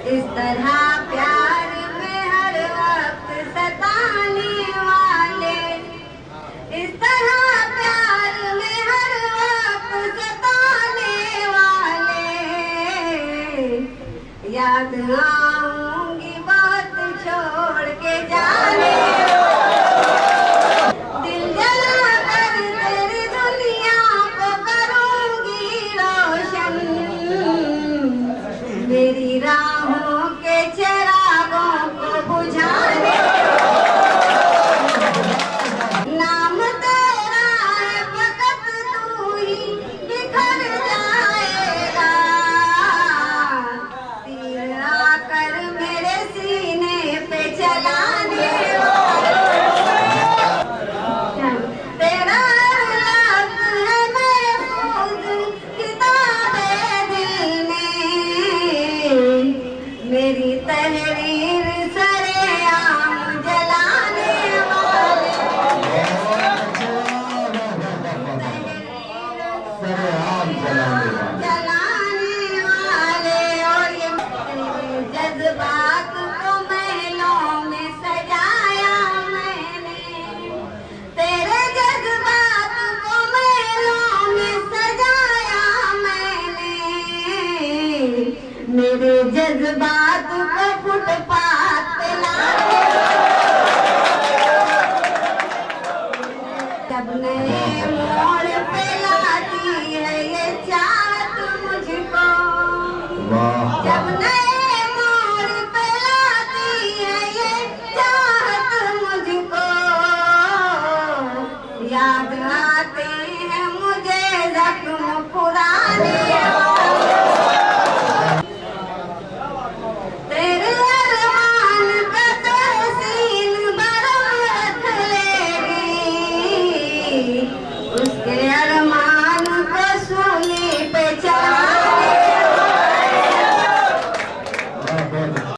इस तरह प्यार में हर वक्त सताने वाले, इस तरह प्यार में हर वक्त सताने वाले, याद आऊंगी बात छोड़ के जाने दिल जला कर तेरी दुनिया को करूंगी रोशन, मेरी राहों के चिरागों को बुझाने, नाम तेरा है फकत तू ही बिखर जाएगा, तीर आकर मेरे सीने पे चलाने तेरा लफ्ज़ है महफूज किताबे दिल में, मेरी तहरीर सरेआम जलाने वाले, जलाने वाले, और ये जज्बात को महलों में सजाया मैंने, तेरे जज्बात को महलों में सजाया मैंने, मेरे जज्बात को फुटपाथ